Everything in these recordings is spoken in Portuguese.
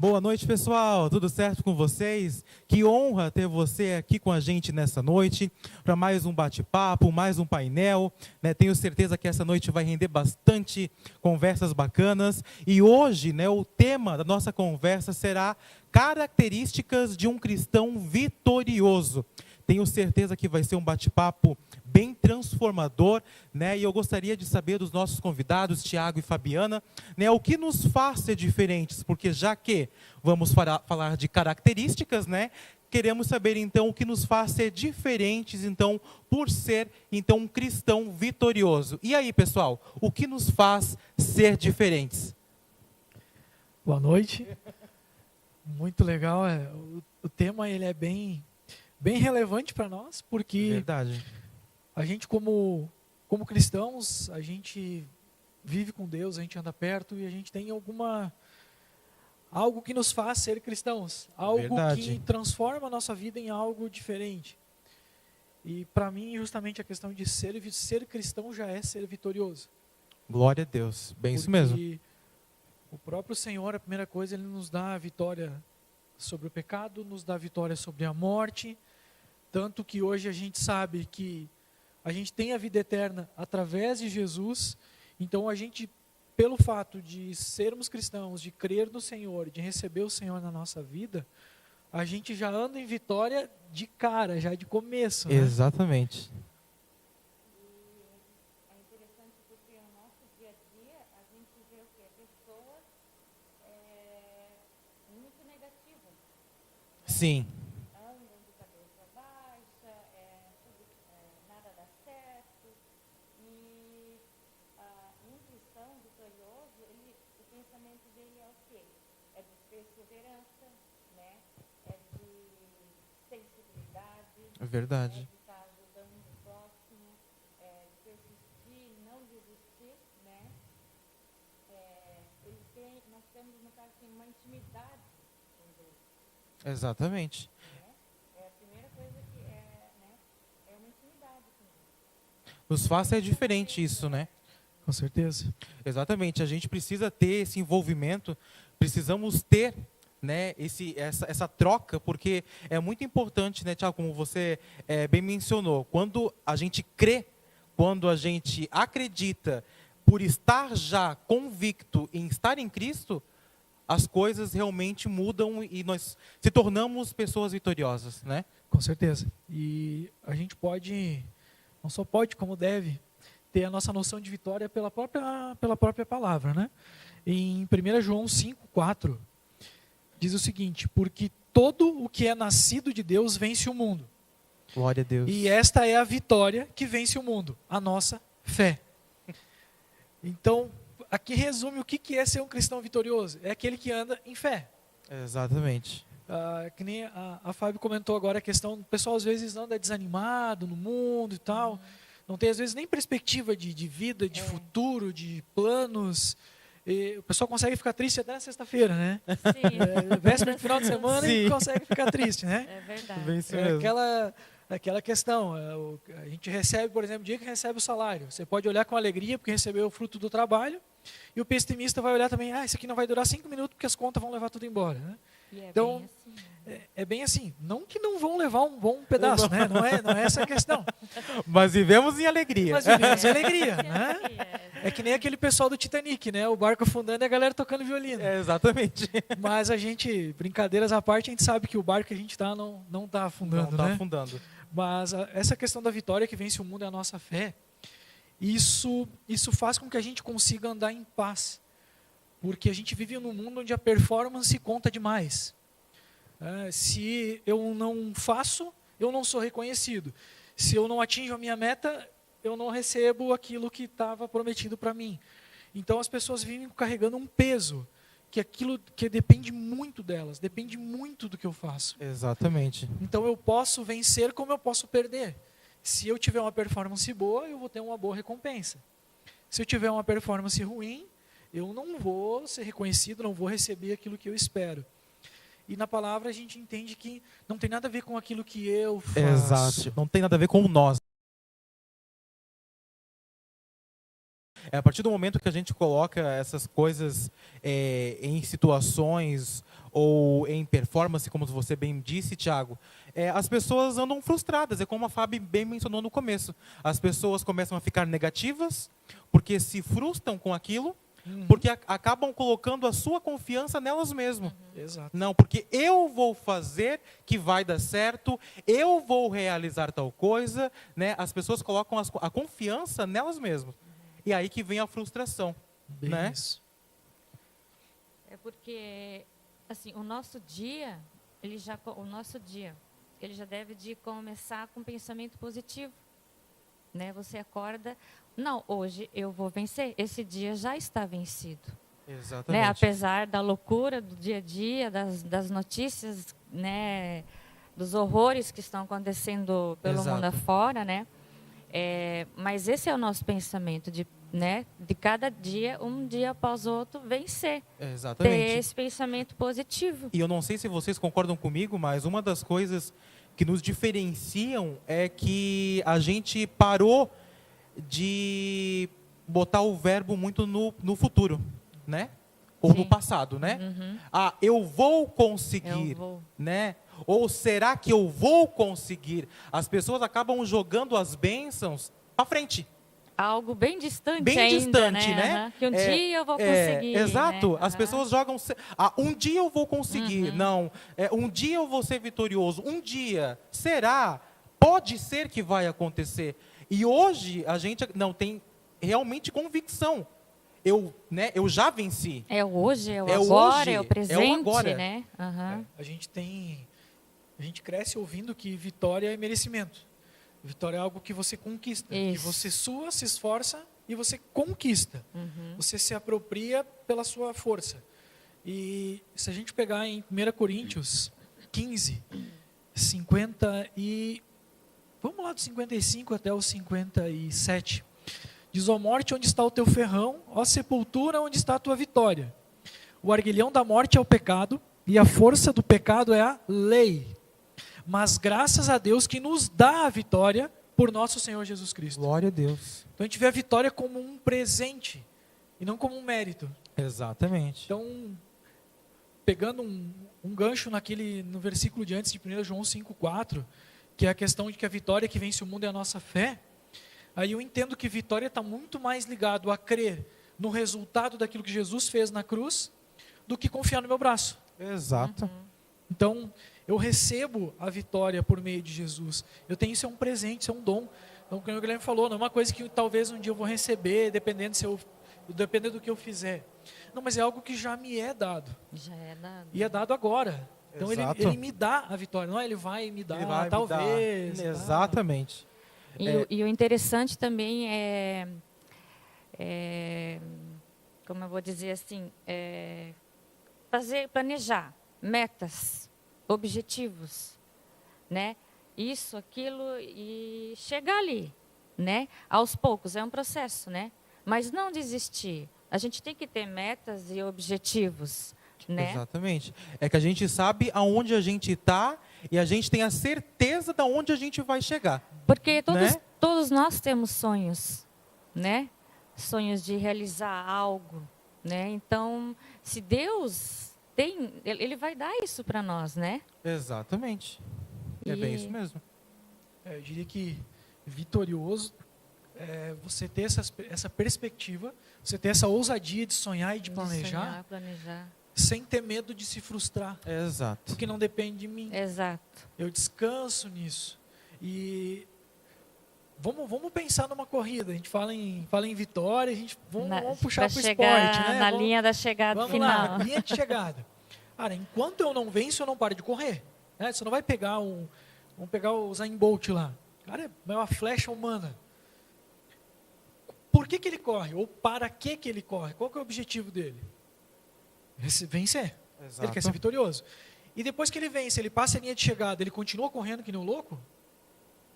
Boa noite, pessoal. Tudo certo com vocês? Que honra ter você aqui com a gente nessa noite para mais um bate-papo, mais um painel, né? Tenho certeza que essa noite vai render bastante conversas bacanas. E hoje, né, o tema da nossa conversa será características de um cristão vitorioso. Tenho certeza que vai ser um bate-papo bem transformador, né? E eu gostaria de saber dos nossos convidados, Tiago e Fabiana, né, o que nos faz ser diferentes, porque já que vamos falar de características, né, queremos saber então o que nos faz ser diferentes, então, por ser então um cristão vitorioso. E aí, pessoal, o que nos faz ser diferentes? Boa noite. Muito legal. O tema ele é bem relevante para nós, porque Verdade. a gente como cristãos, a gente vive com Deus, a gente anda perto e a gente tem algo que nos faz ser cristãos, algo Verdade. que transforma a nossa vida em algo diferente. E para mim, justamente a questão de ser cristão já é ser vitorioso. Glória a Deus. Bem isso mesmo. Porque o próprio Senhor, a primeira coisa, Ele nos dá a vitória sobre o pecado, nos dá a vitória sobre a morte, tanto que hoje a gente sabe que a gente tem a vida eterna através de Jesus. Então a gente, pelo fato de sermos cristãos, de crer no Senhor, de receber o Senhor na nossa vida, a gente já anda em vitória de cara, já de começo, né? Exatamente. É interessante porque no nosso dia a dia a gente vê o quê? Pessoas muito negativas. Sim. Andam de cabeça baixa, nada dá certo. E um cristão vitorioso, o pensamento dele é o quê? É de perseverança, né? É de sensibilidade. É verdade. De estar ajudando o próximo, de persistir, não desistir, né? Nós temos, no caso, assim, uma intimidade com Deus. Exatamente. É a primeira coisa que né? É uma intimidade com Deus. Nos faz ser diferente isso, né? Com certeza. Exatamente. A gente precisa ter esse envolvimento, precisamos ter, né, essa troca, porque é muito importante, né, Tiago, como você bem mencionou, quando a gente crê, quando a gente acredita, por estar já convicto em estar em Cristo, as coisas realmente mudam e nós se tornamos pessoas vitoriosas, né? Com certeza. E a gente não só pode, como deve, ter a nossa noção de vitória pela própria palavra, né? Em 1 João 5,4, diz o seguinte: porque todo o que é nascido de Deus vence o mundo. Glória a Deus. E esta é a vitória que vence o mundo, a nossa fé. Então, aqui resume o que é ser um cristão vitorioso. É aquele que anda em fé. Exatamente. Que nem a Fábio comentou agora a questão, o pessoal às vezes anda desanimado no mundo e tal, não tem às vezes nem perspectiva de vida, de futuro, de planos. E o pessoal consegue ficar triste até na sexta-feira, né? Sim. Véspera de final de semana Sim. e consegue ficar triste, né? É verdade. Bem isso É mesmo. aquela questão, a gente recebe, por exemplo, o dia que recebe o salário, você pode olhar com alegria porque recebeu o fruto do trabalho, e o pessimista vai olhar também, isso aqui não vai durar 5 minutos porque as contas vão levar tudo embora, né? E é Então, bem assim, né? é bem assim, não que não vão levar um bom pedaço, né? Não é essa a questão, Mas vivemos em alegria. mas vivemos em alegria, né? É É que nem aquele pessoal do Titanic, né? O barco afundando e a galera tocando violino. Exatamente. Mas a gente, brincadeiras à parte, a gente sabe que o barco que a gente está não está afundando, Não está né? afundando. Mas essa questão da vitória que vence o mundo é a nossa fé. Isso faz com que a gente consiga andar em paz. Porque a gente vive num mundo onde a performance conta demais. Se eu não faço, eu não sou reconhecido. Se eu não atinjo a minha meta, eu não recebo aquilo que estava prometido para mim. Então as pessoas vivem carregando um peso, que aquilo que depende muito delas, depende muito do que eu faço. Exatamente. Então eu posso vencer como eu posso perder. Se eu tiver uma performance boa, eu vou ter uma boa recompensa. Se eu tiver uma performance ruim, eu não vou ser reconhecido, não vou receber aquilo que eu espero. E na palavra a gente entende que não tem nada a ver com aquilo que eu faço. Exato. Não tem nada a ver com nós. A partir do momento que a gente coloca essas coisas em situações ou em performance, como você bem disse, Thiago, as pessoas andam frustradas. É como a Fábio bem mencionou no começo. As pessoas começam a ficar negativas porque se frustram com aquilo, porque acabam colocando a sua confiança nelas mesmas. Exato. Não, porque eu vou fazer que vai dar certo, eu vou realizar tal coisa, né? As pessoas colocam a confiança nelas mesmas. E aí que vem a frustração, Bem né? isso. É porque, assim, o nosso dia, ele já deve de começar com um pensamento positivo, né? Você acorda, não, hoje eu vou vencer. Esse dia já está vencido, Exatamente. né? Apesar da loucura do dia a dia, das notícias, né? Dos horrores que estão acontecendo pelo Exato. mundo afora, né? Mas esse é o nosso pensamento né? De cada dia, um dia após outro, vencer. Exatamente. Ter esse pensamento positivo. E eu não sei se vocês concordam comigo, mas uma das coisas que nos diferenciam é que a gente parou de botar o verbo muito no futuro, né? Ou no Sim. passado, né? Uhum. Eu vou conseguir, Eu vou. né? Ou será que eu vou conseguir? As pessoas acabam jogando as bênçãos para frente. Algo bem distante Bem ainda, distante, né? Aham. Que um dia eu vou conseguir. Exato. Né? As Aham. pessoas jogam. Um dia eu vou conseguir. Uhum. Não. Um dia eu vou ser vitorioso. Um dia. Será? Pode ser que vai acontecer. E hoje a gente não tem realmente convicção. Eu já venci. É o hoje, é o É agora, hoje, é é o o presente, agora. né? Aham. A gente cresce ouvindo que vitória é merecimento. Vitória é algo que você conquista. Que Isso. você sua, se esforça e você conquista. Uhum. Você se apropria pela sua força. E se a gente pegar em 1 Coríntios 15, 50 e... Vamos lá do 55 até o 57. Diz: ó morte, onde está o teu ferrão? Ó sepultura, onde está a tua vitória? O arguilhão da morte é o pecado, e a força do pecado é a lei. Mas graças a Deus que nos dá a vitória por nosso Senhor Jesus Cristo. Glória a Deus. Então a gente vê a vitória como um presente e não como um mérito. Exatamente. Então, pegando um gancho no versículo de antes de 1 João 5,4, que é a questão de que a vitória que vence o mundo é a nossa fé, aí eu entendo que vitória está muito mais ligado a crer no resultado daquilo que Jesus fez na cruz do que confiar no meu braço. Exato. Então, eu recebo a vitória por meio de Jesus. Eu tenho isso, é um presente, isso é um dom. Então, como o Guilherme falou, não é uma coisa que talvez um dia eu vou receber, dependendo do que eu fizer. Não, mas é algo que já me é dado. Já é dado. E é dado agora. Então, Exato. ele me dá a vitória. Não é ele vai me dar, Ele vai me talvez. dar. Exatamente. E o interessante também como eu vou dizer assim, planejar metas, objetivos, né? Isso, aquilo e chegar ali, né? Aos poucos, é um processo, né? Mas não desistir. A gente tem que ter metas e objetivos, né? Exatamente. É que a gente sabe aonde a gente está e a gente tem a certeza de onde a gente vai chegar. Porque né? todos nós temos sonhos, né? Sonhos de realizar algo, né? Então, se Deus tem, Ele vai dar isso para nós, né? Exatamente. É bem isso mesmo. Eu diria que vitorioso é você ter essa perspectiva, você ter essa ousadia de sonhar e de planejar, Planejar. sem ter medo de se frustrar, Exato. porque não depende de mim. Exato. Eu descanso nisso. E vamos pensar numa corrida. A gente fala em vitória, a gente vamos puxar para o esporte, né? Na linha da chegada Vamos final. lá, linha de chegada. Cara, enquanto eu não venço, eu não paro de correr. Né? Você não vai pegar vamos pegar o Usain Bolt lá. Cara, é uma flecha humana. Por que ele corre? Ou para que ele corre? Qual que é o objetivo dele? Vencer. Exato. Ele quer ser vitorioso. E depois que ele vence, ele passa a linha de chegada, ele continua correndo que nem um louco?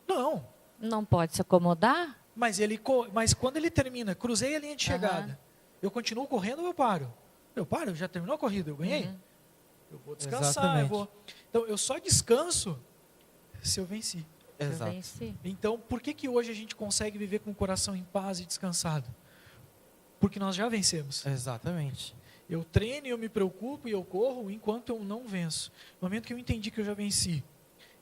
Não. Não pode se acomodar? Mas quando ele termina, cruzei a linha de chegada, eu continuo correndo ou eu paro? Eu paro, já terminou a corrida, eu ganhei. Uhum. Eu vou descansar, Exatamente. Então, eu só descanso se eu venci. Exato. Venci. Então, por que hoje a gente consegue viver com o coração em paz e descansado? porque nós já vencemos. Exatamente. Eu treino e eu me preocupo e eu corro enquanto eu não venço. No momento que eu entendi que eu já venci,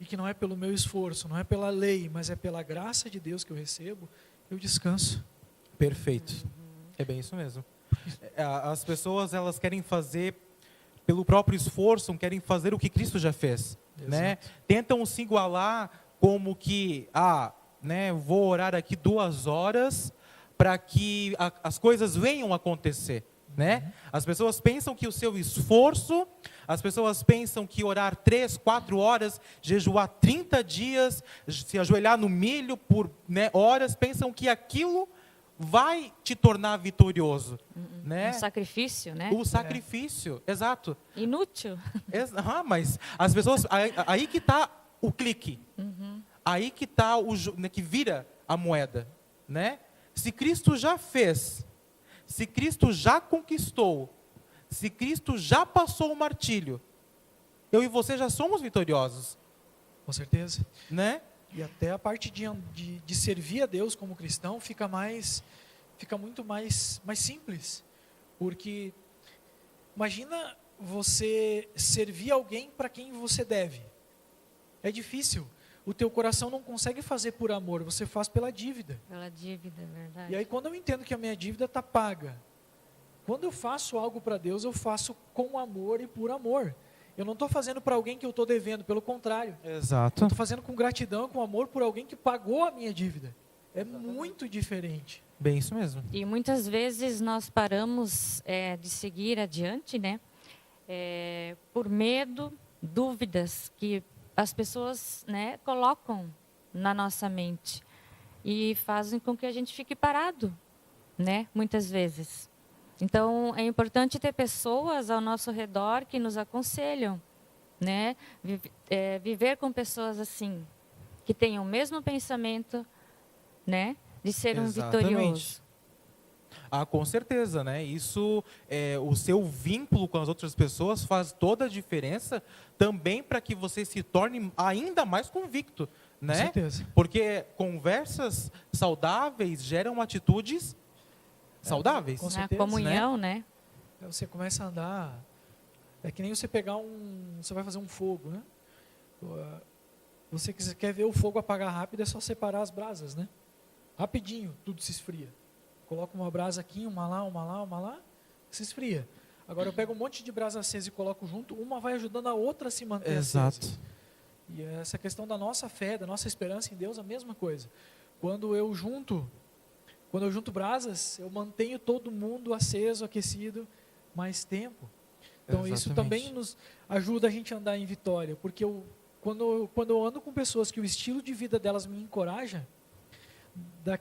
e que não é pelo meu esforço, não é pela lei, mas é pela graça de Deus que eu recebo, eu descanso. Perfeito. É bem isso mesmo. As pessoas, elas querem fazer pelo próprio esforço, não querem fazer o que Cristo já fez, né? Exato. Tentam se igualar como que, né, vou orar aqui 2 horas para que as coisas venham a acontecer, né? As pessoas pensam que o seu esforço, as pessoas pensam que orar 3, 4 horas, jejuar 30 dias, se ajoelhar no milho por, né, horas, pensam que aquilo vai te tornar vitorioso, né? Um sacrifício, né? O sacrifício, exato. Inútil. Mas as pessoas, aí que está o clique, aí que está que vira a moeda, né? Se Cristo já fez, se Cristo já conquistou, se Cristo já passou o martírio, eu e você já somos vitoriosos, Com certeza. né? E até a parte de servir a Deus como cristão fica muito mais simples. Porque imagina você servir alguém para quem você deve. É difícil. O teu coração não consegue fazer por amor, você faz pela dívida. Pela dívida, é verdade. E aí quando eu entendo que a minha dívida está paga, quando eu faço algo para Deus, eu faço com amor e por amor. Eu não estou fazendo para alguém que eu estou devendo, pelo contrário. Exato. Eu estou fazendo com gratidão, com amor por alguém que pagou a minha dívida. É muito diferente. Bem isso mesmo. E muitas vezes nós paramos de seguir adiante, né? Por medo, dúvidas que as pessoas, né, colocam na nossa mente e fazem com que a gente fique parado, né? Muitas vezes. Então, é importante ter pessoas ao nosso redor que nos aconselham, né? Viver com pessoas assim, que tenham o mesmo pensamento, né? De ser um vitorioso. Com certeza, né? Isso, o seu vínculo com as outras pessoas faz toda a diferença também para que você se torne ainda mais convicto, né? Com certeza. Porque conversas saudáveis geram atitudes saudáveis. Com A certeza, comunhão, né? Você começa a andar. É que nem você pegar você vai fazer um fogo, né? Você quer ver o fogo apagar rápido, é só separar as brasas, né? Rapidinho, tudo se esfria. Coloca uma brasa aqui, uma lá, se esfria. Agora eu pego um monte de brasa acesa e coloco junto, uma vai ajudando a outra a se manter Exato. acesa. E essa questão da nossa fé, da nossa esperança em Deus, a mesma coisa. Quando eu junto brasas, eu mantenho todo mundo aceso, aquecido, mais tempo. Então isso também nos ajuda a gente a andar em vitória, porque quando eu ando com pessoas que o estilo de vida delas me encoraja,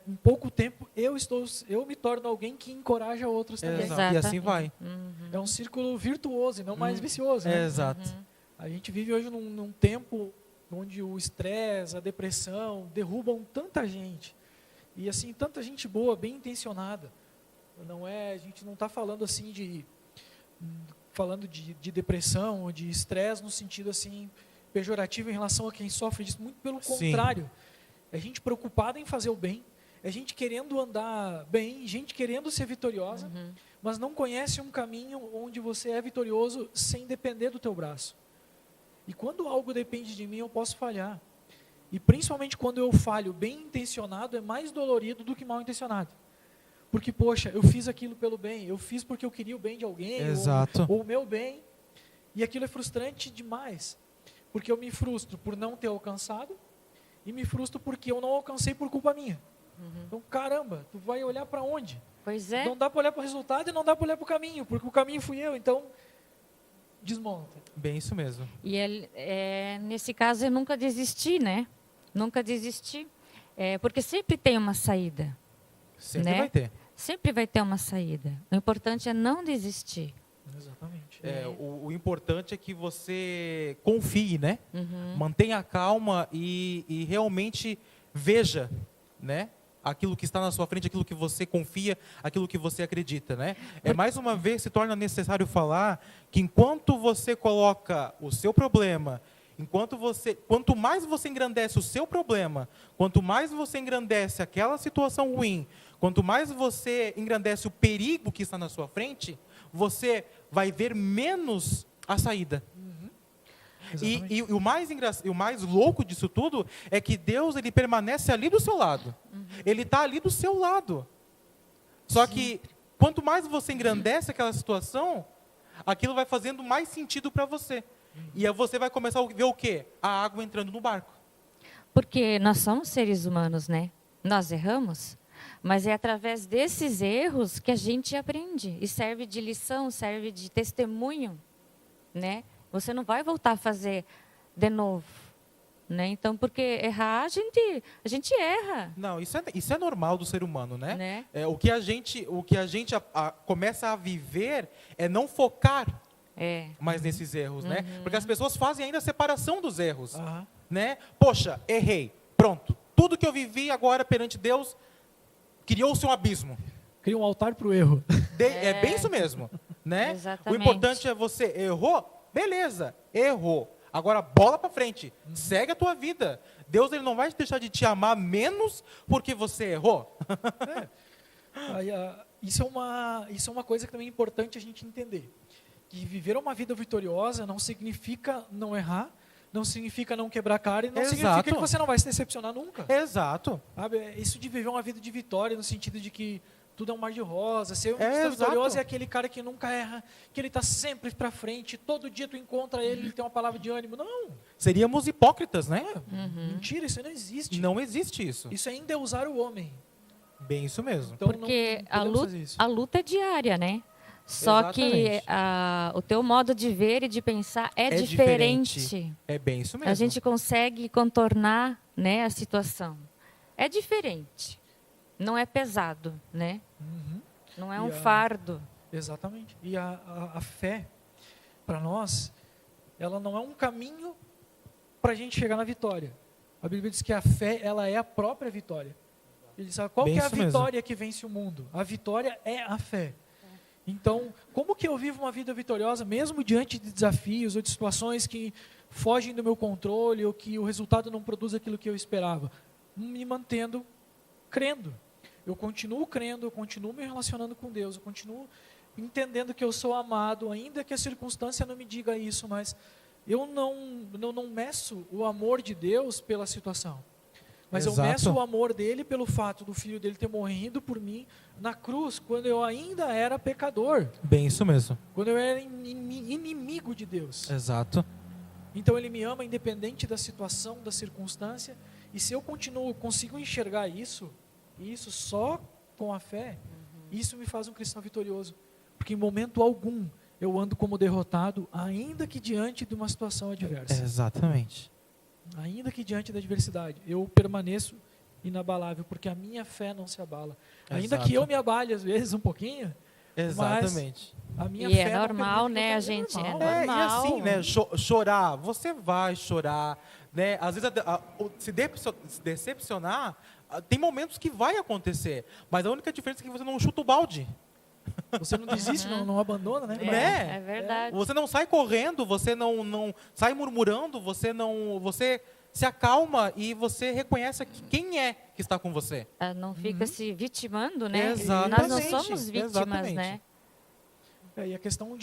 em pouco tempo eu me torno alguém que encoraja outros também. Exato. E assim vai. É um círculo virtuoso e não mais vicioso, né? Exato. A gente vive hoje num tempo onde o estresse, a depressão derrubam tanta gente. E assim, tanta gente boa, bem intencionada. A gente não está falando assim de depressão ou de estresse no sentido assim pejorativo em relação a quem sofre disso. Muito pelo contrário. É gente preocupada em fazer o bem, é gente querendo andar bem, gente querendo ser vitoriosa, mas não conhece um caminho onde você é vitorioso sem depender do teu braço. E quando algo depende de mim, eu posso falhar. E principalmente quando eu falho bem intencionado, é mais dolorido do que mal intencionado. Porque, poxa, eu fiz aquilo pelo bem, eu fiz porque eu queria o bem de alguém, ou o meu bem, e aquilo é frustrante demais. Porque eu me frustro por não ter alcançado, e me frustro porque eu não alcancei por culpa minha. Então, caramba, tu vai olhar para onde? Pois é. Não dá para olhar para o resultado e não dá para olhar para o caminho, porque o caminho fui eu, então desmonta. Bem isso mesmo. E nesse caso eu nunca desisti, né? Nunca desisti, porque sempre tem uma saída. Sempre né? vai ter. Sempre vai ter uma saída. O importante é não desistir. Exatamente. O importante é que você confie, né? Mantenha a calma e realmente veja, né? Aquilo que está na sua frente, aquilo que você confia, aquilo que você acredita, né? Mais uma vez se torna necessário falar que enquanto você coloca o seu problema Quanto mais você engrandece o seu problema, quanto mais você engrandece aquela situação ruim, quanto mais você engrandece o perigo que está na sua frente, você vai ver menos a saída. E o mais louco disso tudo é que Deus, ele permanece ali do seu lado. Ele está ali do seu lado. Só que quanto mais você engrandece aquela situação, aquilo vai fazendo mais sentido para você. E aí você vai começar a ver o quê? A água entrando no barco. Porque nós somos seres humanos, né? Nós erramos, mas é através desses erros que a gente aprende. E serve de lição, serve de testemunho, né? Você não vai voltar a fazer de novo, né? Então, porque errar, a gente erra. Não, isso é normal do ser humano, né? Né? O que a gente começa a viver é não focar mais nesses erros, né? Porque as pessoas fazem ainda a separação dos erros, né? Poxa, errei, pronto. Tudo que eu vivi agora perante Deus criou-se um abismo. Cria um altar para o erro. É bem isso mesmo, né? Exatamente. O importante é você errou, beleza, errou. Agora bola para frente, segue a tua vida. Deus, ele não vai deixar de te amar menos porque você errou. Isso é uma coisa que também é importante a gente entender. Que viver uma vida vitoriosa não significa não errar, não significa não quebrar a cara e não significa que você não vai se decepcionar nunca. Exato. Sabe? Isso de viver uma vida de vitória no sentido de que tudo é um mar de rosa. Ser um cristão vitorioso é aquele cara que nunca erra, que ele está sempre para frente, todo dia tu encontra ele tem uma palavra de ânimo. Não. Seríamos hipócritas, né? Mentira, isso não existe. Não existe isso. Isso é endeusar o homem. Bem isso mesmo. Então, Porque não a luta é diária, né? Só que o teu modo de ver e de pensar é diferente. É bem isso mesmo. A gente consegue contornar, né, a situação. É diferente. Não é pesado, né? Não é um fardo. Exatamente. E a fé, para nós, ela não é um caminho para a gente chegar na vitória. A Bíblia diz que a fé, ela é a própria vitória. Ele diz, qual que é a vitória que vence o mundo? A vitória é a fé. Então, como que eu vivo uma vida vitoriosa, mesmo diante de desafios ou de situações que fogem do meu controle ou que o resultado não produz aquilo que eu esperava? Me mantendo crendo. Eu continuo crendo, eu continuo me relacionando com Deus, eu continuo entendendo que eu sou amado, ainda que a circunstância não me diga isso, mas eu não meço o amor de Deus pela situação. Mas eu meço o amor dele pelo fato do filho dele ter morrido por mim na cruz, quando eu ainda era pecador. Bem isso mesmo. Quando eu era inimigo de Deus. Exato. Então ele me ama independente da situação, da circunstância. E se eu consigo enxergar isso, e isso só com a fé, isso me faz um cristão vitorioso. Porque em momento algum eu ando como derrotado, ainda que diante de uma situação adversa. Exatamente. Ainda que diante da adversidade, eu permaneço inabalável, porque a minha fé não se abala. Ainda que eu me abale às vezes um pouquinho, exatamente. Mas a minha E fé é normal, né, a gente? É normal. E assim, né, chorar, você vai chorar, né? Às vezes se decepcionar, tem momentos que vai acontecer, mas a única diferença é que você não chuta o balde. Você não desiste, não abandona, né? É verdade. Você não sai correndo, você não sai murmurando, você se acalma e você reconhece quem é que está com você. Não fica se vitimando, né? Exatamente. Nós não somos vítimas, né? E a questão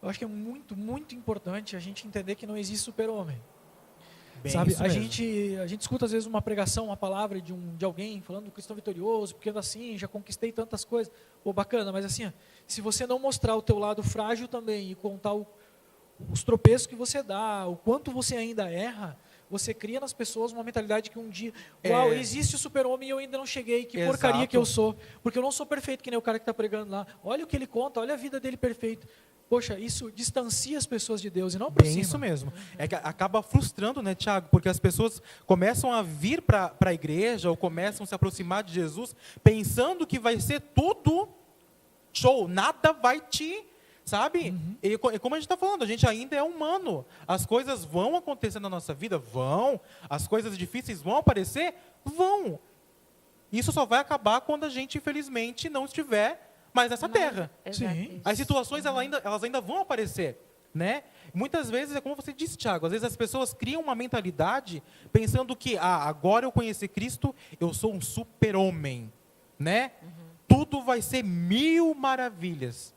eu acho que é muito, muito importante a gente entender que não existe super-homem. Sabe, a gente escuta às vezes uma pregação, uma palavra de alguém falando do cristão vitorioso, porque assim, já conquistei tantas coisas. Pô, bacana, mas assim, se você não mostrar o teu lado frágil também e contar os tropeços que você dá, o quanto você ainda erra, você cria nas pessoas uma mentalidade que um dia, uau, existe o super-homem e eu ainda não cheguei, que porcaria que eu sou, porque eu não sou perfeito que nem o cara que está pregando lá. Olha o que ele conta, olha a vida dele perfeita. Poxa, isso distancia as pessoas de Deus e não aproxima. Bem isso mesmo. É que acaba frustrando, né, Tiago? Porque as pessoas começam a vir para a igreja ou começam a se aproximar de Jesus pensando que vai ser tudo show, nada vai te... Sabe? E como a gente está falando, a gente ainda é humano. As coisas vão acontecer na nossa vida? Vão. As coisas difíceis vão aparecer? Vão. Isso só vai acabar quando a gente, infelizmente, não estiver mais nessa terra. Sim. As situações elas ainda vão aparecer. né? Muitas vezes, é como você disse, Tiago, às vezes as pessoas criam uma mentalidade pensando que, agora eu conheci Cristo, eu sou um super-homem, né? Tudo vai ser mil maravilhas,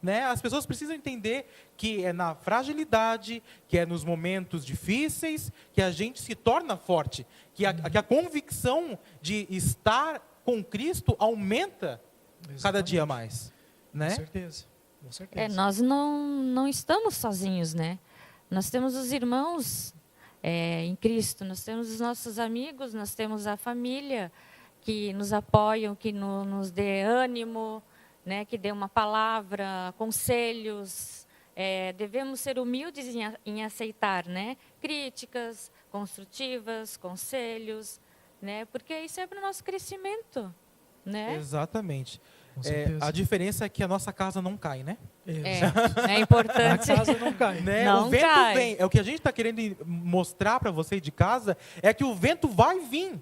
né? As pessoas precisam entender que é na fragilidade, que é nos momentos difíceis, que a gente se torna forte, que a convicção de estar com Cristo aumenta cada dia mais, né? Com certeza. Com certeza. Nós não estamos sozinhos, né? Nós temos os irmãos em Cristo, nós temos os nossos amigos, nós temos a família que nos apoiam, que nos dê ânimo, né? Que dê uma palavra, conselhos. Devemos ser humildes em aceitar, né? Críticas construtivas, conselhos, né? Porque isso é para o nosso crescimento, né? Exatamente. Com certeza. A diferença é que a nossa casa não cai, né? É A importante. casa não cai. Né? Não O vento cai. vem. O que a gente está querendo mostrar para você de casa é que o vento vai vir.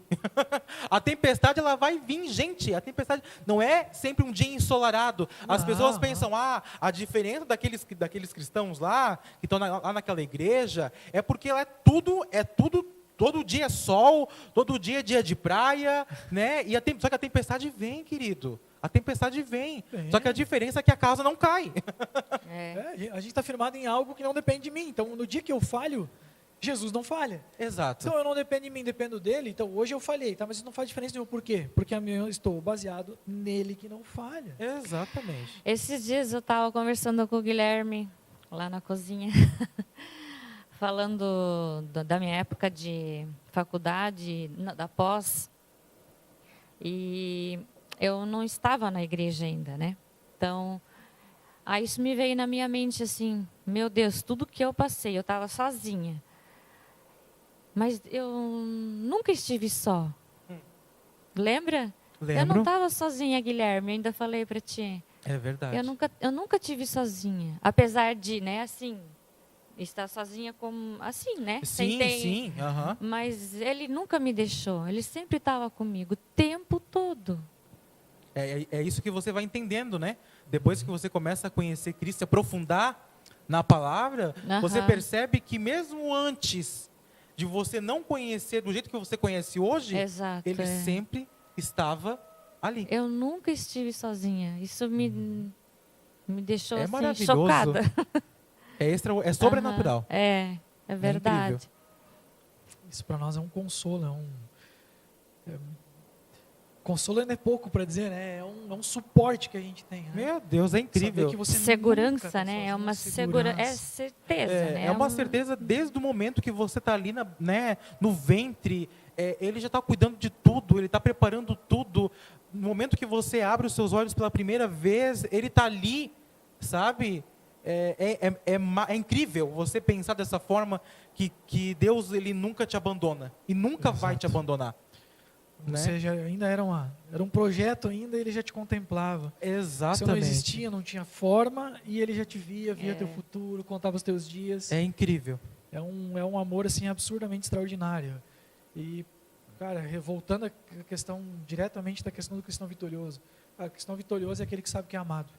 A tempestade ela vai vir, gente. A tempestade não é sempre um dia ensolarado. As pessoas pensam, a diferença daqueles cristãos lá que estão lá naquela igreja é porque ela é tudo. Todo dia é sol, todo dia é dia de praia, né? Só que a tempestade vem, querido. A tempestade vem. Só que a diferença é que a casa não cai. A gente está firmado em algo que não depende de mim. Então, no dia que eu falho, Jesus não falha. Exato. Então, eu não dependo de mim, dependo dele. Então, hoje eu falhei, tá? Mas isso não faz diferença nenhuma. Por quê? Porque eu estou baseado nele que não falha. Exatamente. Esses dias eu estava conversando com o Guilherme, lá na cozinha, falando da minha época de faculdade, da pós, e eu não estava na igreja ainda, né? Então, aí isso me veio na minha mente assim, meu Deus, tudo que eu passei, eu estava sozinha. Mas eu nunca estive só. Lembra? Lembro. Eu não estava sozinha, Guilherme, eu ainda falei para ti. É verdade. Eu nunca tive sozinha, apesar de, né, assim, estar sozinha como assim, né? Sim. Aham. Mas ele nunca me deixou, ele sempre estava comigo o tempo todo. É isso que você vai entendendo, né? Depois que você começa a conhecer Cristo, se aprofundar na palavra, você percebe que mesmo antes de você não conhecer do jeito que você conhece hoje, Exato, ele sempre estava ali. Eu nunca estive sozinha. Isso me deixou assim, maravilhoso. chocada. É sobrenatural. É verdade. incrível. Isso para nós é um consolo, consolo não é pouco para dizer, né? É um suporte que a gente tem. Né? Meu Deus, é incrível. Saber que você Segurança, nunca tá né? É sozinho, uma segurança. É certeza, né? É uma certeza desde o momento que você está ali no ventre. Ele já está cuidando de tudo, ele está preparando tudo. No momento que você abre os seus olhos pela primeira vez, ele está ali, sabe? É incrível você pensar dessa forma que Deus ele nunca te abandona e nunca vai te abandonar. Ou seja, ainda era um projeto ainda, ele já te contemplava. Exatamente. Você não existia, não tinha forma, e ele já te via teu futuro, contava os teus dias. É incrível. É um amor assim absurdamente extraordinário. E, cara, voltando à questão, diretamente da questão do cristão vitorioso. O cristão vitorioso é aquele que sabe que é amado.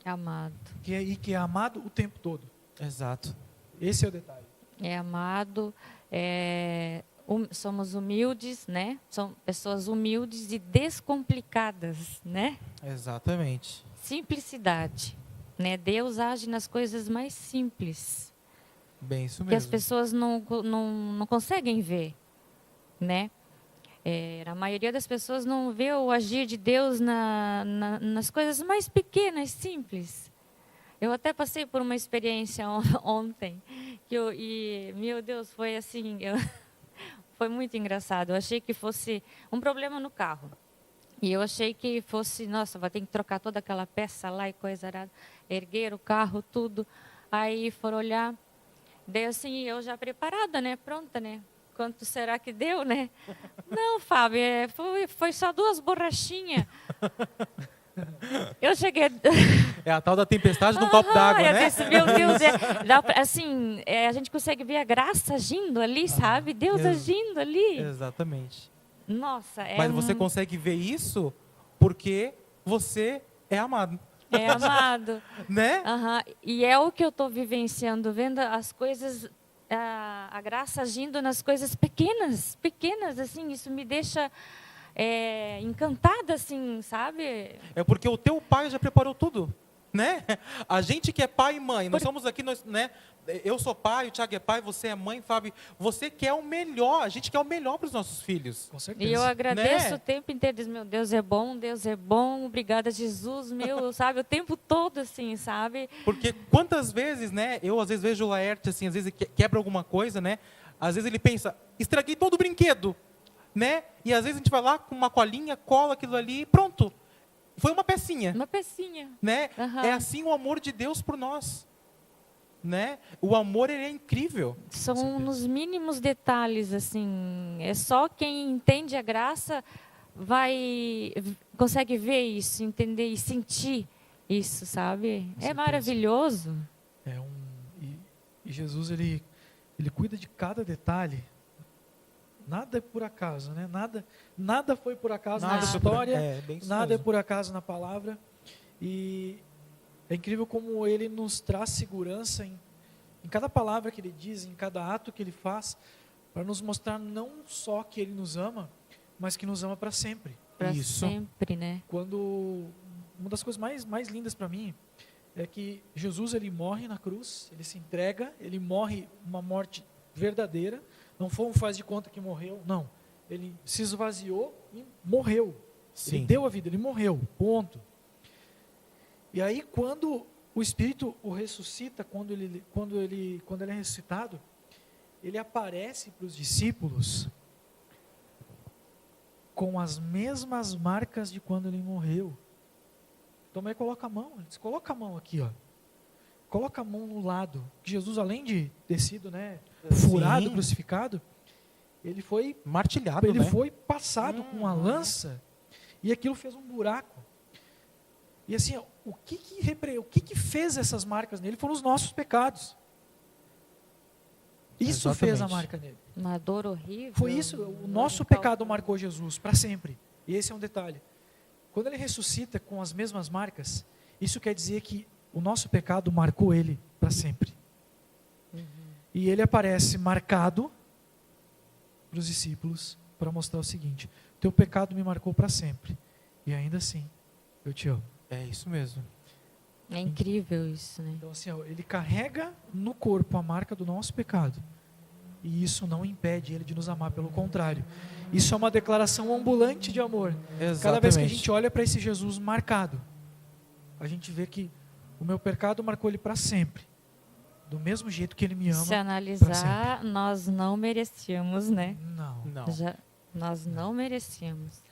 Amado. Que é amado o tempo todo. Exato. Esse é o detalhe. É amado, somos humildes, né? São pessoas humildes e descomplicadas, né? Exatamente. Simplicidade, né? Deus age nas coisas mais simples, Bem isso que as mesmo. pessoas não conseguem ver, né? A maioria das pessoas não vê o agir de Deus nas coisas mais pequenas, simples. Eu até passei por uma experiência ontem, e meu Deus, foi assim, foi muito engraçado. Eu achei que fosse um problema no carro. E eu achei que fosse, nossa, vai ter que trocar toda aquela peça lá e coisa arada. Erguer o carro, tudo. Aí foram olhar. Daí assim, eu já preparada, né? Pronta, né? Quanto será que deu, né? Não, Fábio, foi só 2 borrachinhas. Eu cheguei... É a tal da tempestade no copo d'água, eu né? disse, meu Deus, assim, a gente consegue ver a graça agindo ali, sabe? Deus agindo ali. Exatamente. Nossa, Mas você consegue ver isso porque você é amado. É amado. né? Aham. E é o que eu estou vivenciando, vendo as coisas, a graça agindo nas coisas pequenas, pequenas, assim, isso me deixa encantada, assim, sabe? É porque o teu pai já preparou tudo, né? A gente que é pai e mãe, nós somos aqui, né? Eu sou pai, o Thiago é pai, você é mãe, Fábio. Você quer o melhor, a gente quer o melhor para os nossos filhos. Com E certeza. eu agradeço Né? o tempo inteiro, diz, meu Deus é bom, obrigada Jesus, meu, sabe? O tempo todo, assim, sabe? Porque quantas vezes, né? Eu às vezes vejo o Laerte, assim, às vezes quebra alguma coisa, né? Às vezes ele pensa, estraguei todo o brinquedo, né? E às vezes a gente vai lá com uma colinha, cola aquilo ali e pronto. Foi uma pecinha, Uma pecinha. né? Aham. É assim o amor de Deus por nós, né? O amor, ele é incrível. São nos mínimos detalhes, assim. É só quem entende a graça consegue ver isso, entender e sentir isso, sabe? É certeza. maravilhoso. E Jesus, ele cuida de cada detalhe. Nada é por acaso, né? Nada foi por acaso na Nada. história, bem isso nada é mesmo. por acaso na palavra. E é incrível como ele nos traz segurança em cada palavra que ele diz, em cada ato que ele faz, para nos mostrar não só que ele nos ama, mas que nos ama para sempre. Para Isso. sempre, né? Uma das coisas mais lindas para mim é que Jesus, ele morre na cruz, ele se entrega, ele morre uma morte verdadeira, não foi um faz de conta que morreu, não. Ele se esvaziou e morreu. Sim. Ele deu a vida, ele morreu, ponto. E aí quando o Espírito o ressuscita, quando ele é ressuscitado, ele aparece para os discípulos com as mesmas marcas de quando ele morreu. Tomé coloca a mão, ele diz, coloca a mão aqui, ó. Coloca a mão no lado. Jesus, além de ter sido, né, furado, Sim. crucificado, ele foi Martilhado, ele né? foi passado com uma lança e aquilo fez um buraco. E assim, ó, o que fez essas marcas nele foram os nossos pecados. Isso fez a Exatamente. marca nele. Uma dor horrível. Foi isso, o nosso incalculável. pecado marcou Jesus para sempre. E esse é um detalhe. Quando ele ressuscita com as mesmas marcas, isso quer dizer que o nosso pecado marcou ele para sempre. E ele aparece marcado para os discípulos para mostrar o seguinte: teu pecado me marcou para sempre. E ainda assim, eu te amo. É isso mesmo. É incrível isso, né? Então assim, ó, ele carrega no corpo a marca do nosso pecado. E isso não impede ele de nos amar, pelo contrário. Isso é uma declaração ambulante de amor. Exatamente. Cada vez que a gente olha para esse Jesus marcado, a gente vê que o meu pecado marcou ele para sempre. Do mesmo jeito que ele me ama. Se pra analisar, nós não merecíamos, né? Não. Não. Nós não merecíamos.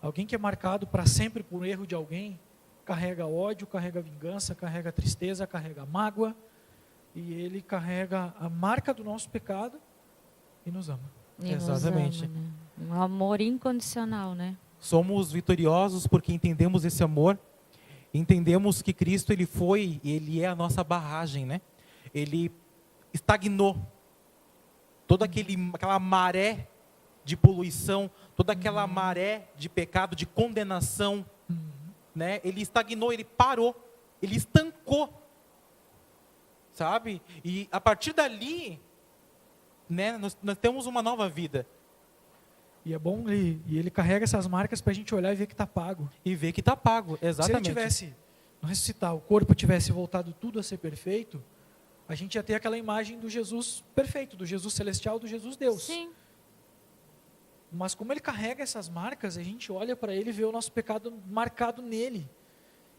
Alguém que é marcado para sempre por erro de alguém, carrega ódio, carrega vingança, carrega tristeza, carrega mágoa. E ele carrega a marca do nosso pecado e nos ama. E nos Exatamente. ama, né? Um amor incondicional, né? Somos vitoriosos porque entendemos esse amor, entendemos que Cristo, ele é a nossa barragem, né? Ele estagnou toda aquela maré de poluição, toda aquela maré de pecado, de condenação, né? Ele estagnou, ele parou, ele estancou, sabe? E a partir dali, né, nós temos uma nova vida. E é bom, ele carrega essas marcas para a gente olhar e ver que está pago. E ver que está pago, Se ele exatamente. tivesse, no ressuscitar, o corpo tivesse voltado tudo a ser perfeito, a gente ia ter aquela imagem do Jesus perfeito, do Jesus celestial, do Jesus Deus. Sim. Mas como ele carrega essas marcas, a gente olha para ele e vê o nosso pecado marcado nele.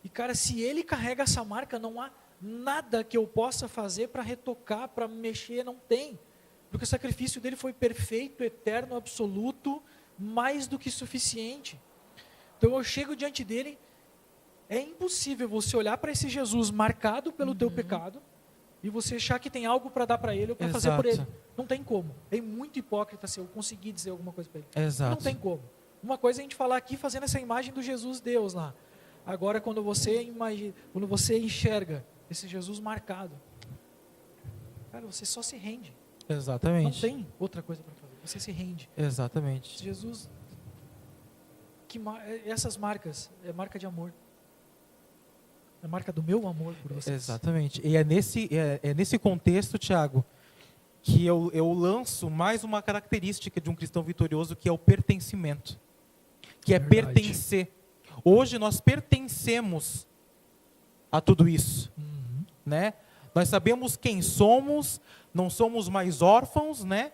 E cara, se ele carrega essa marca, não há nada que eu possa fazer para retocar, para mexer, não tem. Porque o sacrifício dele foi perfeito, eterno, absoluto, mais do que suficiente. Então eu chego diante dele, é impossível você olhar para esse Jesus marcado pelo teu pecado e você achar que tem algo para dar para ele ou para fazer por ele. Exato. Não tem como. É muito hipócrita se eu conseguir dizer alguma coisa para ele. Exato. Não tem como. Uma coisa é a gente falar aqui fazendo essa imagem do Jesus Deus lá. Agora quando você enxerga esse Jesus marcado, cara, você só se rende. Não Exatamente. tem outra coisa para fazer. Você se rende. Exatamente. Jesus, essas marcas, é marca de amor. É a marca do meu amor por vocês. Exatamente. E é nesse contexto, Tiago, que eu lanço mais uma característica de um cristão vitorioso, que é o pertencimento. Que é Verdade. pertencer. Hoje nós pertencemos a tudo isso. Né? Nós sabemos quem somos, não somos mais órfãos, né?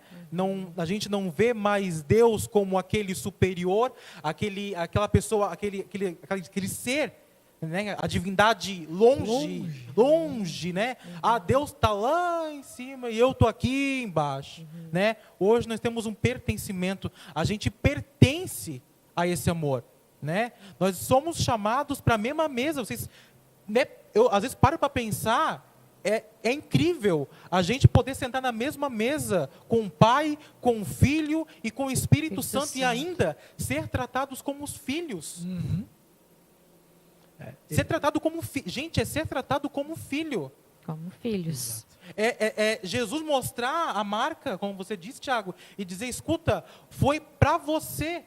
A gente não vê mais Deus como aquele superior, aquela pessoa, aquele ser, né? A divindade longe, né? Ah, Deus está lá em cima e eu estou aqui embaixo, né? Hoje nós temos um pertencimento, a gente pertence a esse amor, né? Nós somos chamados para a mesma mesa. Vocês, né? Eu às vezes paro para pensar, é incrível a gente poder sentar na mesma mesa com o Pai, com o Filho e com o Espírito Santo e ainda ser tratados como os filhos. Ser tratado como filho. Gente, é ser tratado como filho. Como filhos. Jesus mostrar a marca, como você disse, Tiago, e dizer, escuta, foi para você.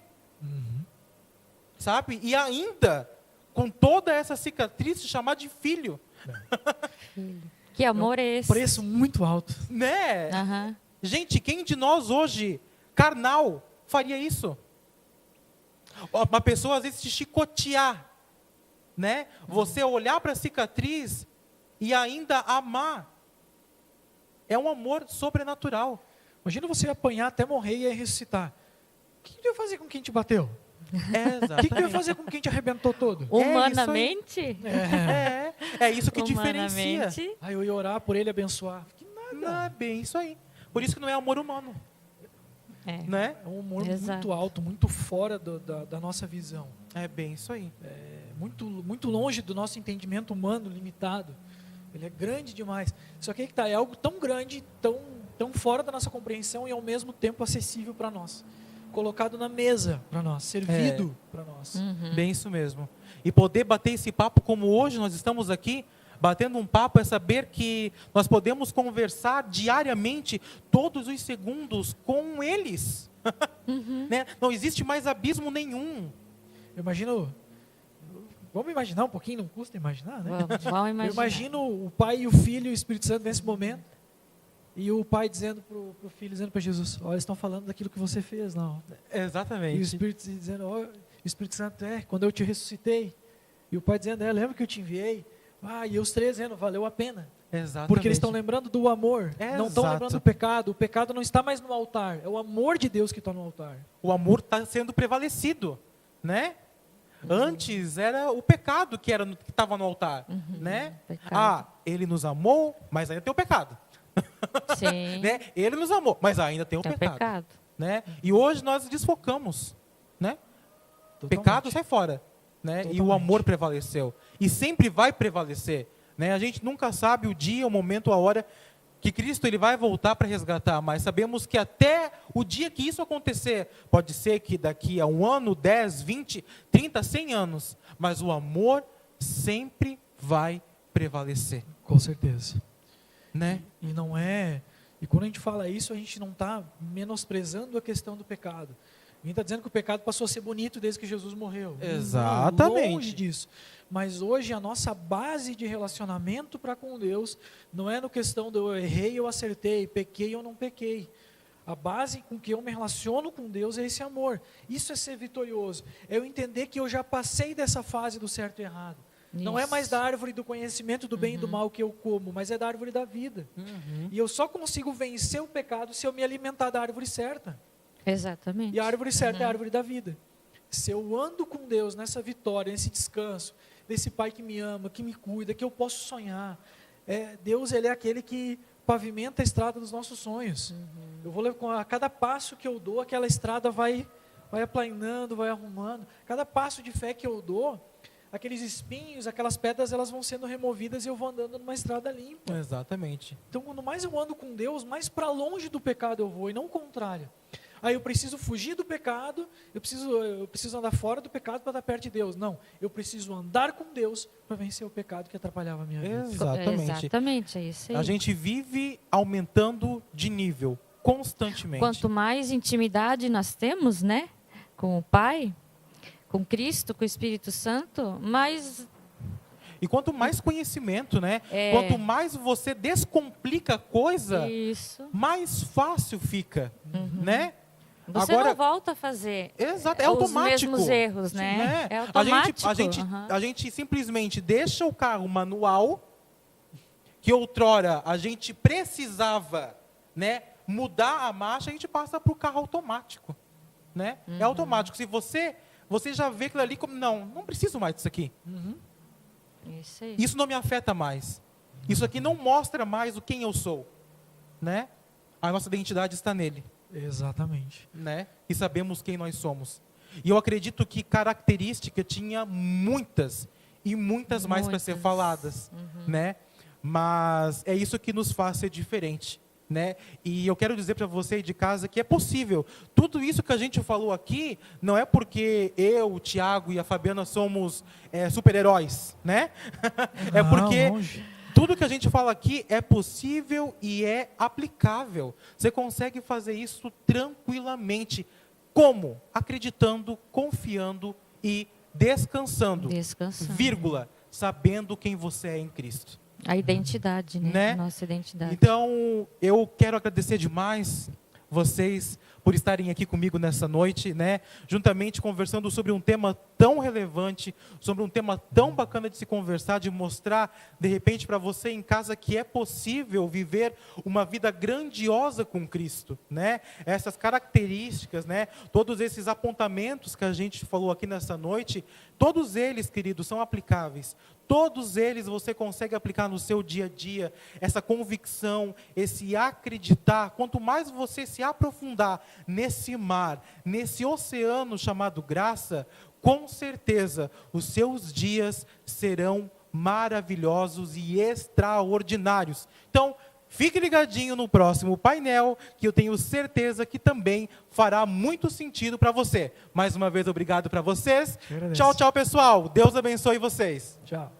Sabe? E ainda, com toda essa cicatriz, se chamar de filho. Que amor é esse? Preço muito alto. Né? Aham. Gente, quem de nós hoje, carnal, faria isso? Uma pessoa às vezes te chicotear, né? Você olhar para a cicatriz e ainda amar. É um amor sobrenatural. Imagina você apanhar até morrer e aí ressuscitar. O que tu ia fazer com quem te bateu? O que tu ia fazer com quem te arrebentou todo? Humanamente? É isso que diferencia. Humanamente. Aí eu ia orar por ele, abençoar. Que nada. Não, é bem isso aí. Por isso que não é amor humano. É. Né? É um amor Exato. muito alto, muito fora da nossa visão. É bem isso aí. Muito longe do nosso entendimento humano limitado. Ele é grande demais. Só que aí que tá, é algo tão grande, tão fora da nossa compreensão e ao mesmo tempo acessível para nós. Colocado na mesa para nós, servido para nós. Bem isso mesmo. E poder bater esse papo como hoje nós estamos aqui, batendo um papo, é saber que nós podemos conversar diariamente, todos os segundos, com eles. Né? Não existe mais abismo nenhum. Eu imagino... Vamos imaginar um pouquinho, não custa imaginar, né? Vamos Eu imaginar. imagino o Pai e o Filho e o Espírito Santo nesse momento. E o Pai dizendo para o Filho, dizendo para Jesus, olha, eles estão falando daquilo que você fez, não. E o Exatamente. Espírito dizendo, ó, o Espírito Santo, quando eu te ressuscitei. E o Pai dizendo, lembra que eu te enviei? E os três dizendo, valeu a pena. Exatamente. Porque eles estão lembrando do amor, não estão lembrando do pecado. O pecado não está mais no altar, é o amor de Deus que está no altar. O amor está sendo prevalecido, né? Antes era o pecado que estava no altar, né? Pecado. Ele nos amou, mas ainda tem o pecado. Sim. Né? Ele nos amou, mas ainda tem o É o pecado. pecado. Né? E hoje nós desfocamos, né? O Totalmente. pecado sai fora, né? E o Totalmente. amor prevaleceu. E sempre vai prevalecer, né? A gente nunca sabe o dia, o momento, a hora que Cristo ele vai voltar para resgatar, mas sabemos que até o dia que isso acontecer, pode ser que daqui a 1 ano, 10, 20, 30, 100 anos, mas o amor sempre vai prevalecer, Com certeza. né? E não é... E quando a gente fala isso, a gente não está menosprezando a questão do pecado. Ninguém está dizendo que o pecado passou a ser bonito desde que Jesus morreu. Exatamente. Longe disso. Mas hoje a nossa base de relacionamento para com Deus não é no questão de eu errei, eu acertei, pequei ou não pequei. A base com que eu me relaciono com Deus é esse amor. Isso é ser vitorioso. É eu entender que eu já passei dessa fase do certo e errado. Não é Isso. mais da árvore do conhecimento do bem e do mal que eu como, mas é da árvore da vida. E eu só consigo vencer o pecado se eu me alimentar da árvore certa. Exatamente. E a árvore certa é a árvore da vida. Se eu ando com Deus nessa vitória, nesse descanso, desse Pai que me ama, que me cuida, que eu posso sonhar. Deus, Ele é aquele que pavimenta a estrada dos nossos sonhos. Eu vou a cada passo que eu dou, aquela estrada vai aplanando, vai arrumando. Cada passo de fé que eu dou, aqueles espinhos, aquelas pedras, elas vão sendo removidas e eu vou andando numa estrada limpa. Exatamente. Então, quanto mais eu ando com Deus, mais para longe do pecado eu vou, e não o contrário. Aí eu preciso fugir do pecado, eu preciso andar fora do pecado para estar perto de Deus. Não, eu preciso andar com Deus para vencer o pecado que atrapalhava a minha vida. Exatamente. Exatamente, é isso aí. A gente vive aumentando de nível constantemente. Quanto mais intimidade nós temos, né, com o Pai, com Cristo, com o Espírito Santo, mais E quanto mais conhecimento, né? Quanto mais você descomplica a coisa, Isso. mais fácil fica, né? Você Agora, não volta a fazer exato, é os automático. mesmos erros, né? É automático. A gente simplesmente deixa o carro manual, que outrora a gente precisava, né, mudar a marcha, a gente passa para o carro automático, né? É automático. Se você já vê aquilo ali como, não preciso mais disso aqui. Isso aí. Isso não me afeta mais. Isso aqui não mostra mais o quem eu sou, né? A nossa identidade está nele, Exatamente. né? E sabemos quem nós somos. E eu acredito que característica tinha muitas e muitas mais para ser Muitas. faladas, né? Mas é isso que nos faz ser diferente, né? E eu quero dizer para você aí de casa que é possível. Tudo isso que a gente falou aqui não é porque eu, o Tiago e a Fabiana somos super-heróis, né? É porque longe. tudo que a gente fala aqui é possível e é aplicável. Você consegue fazer isso tranquilamente. Como? Acreditando, confiando e descansando. Descansando. Vírgula, sabendo quem você é em Cristo. A identidade, né? Né? Nossa identidade. Então, eu quero agradecer demais vocês por estarem aqui comigo nessa noite, né? Juntamente conversando sobre um tema tão relevante, sobre um tema tão bacana de se conversar, de mostrar, de repente, para você em casa que é possível viver uma vida grandiosa com Cristo, né? Essas características, né? Todos esses apontamentos que a gente falou aqui nessa noite, todos eles, queridos, são aplicáveis. Todos eles você consegue aplicar no seu dia a dia, essa convicção, esse acreditar. Quanto mais você se aprofundar nesse mar, nesse oceano chamado graça, com certeza os seus dias serão maravilhosos e extraordinários. Então, fique ligadinho no próximo painel, que eu tenho certeza que também fará muito sentido para você. Mais uma vez, obrigado para vocês. Tchau, tchau, pessoal. Deus abençoe vocês. Tchau.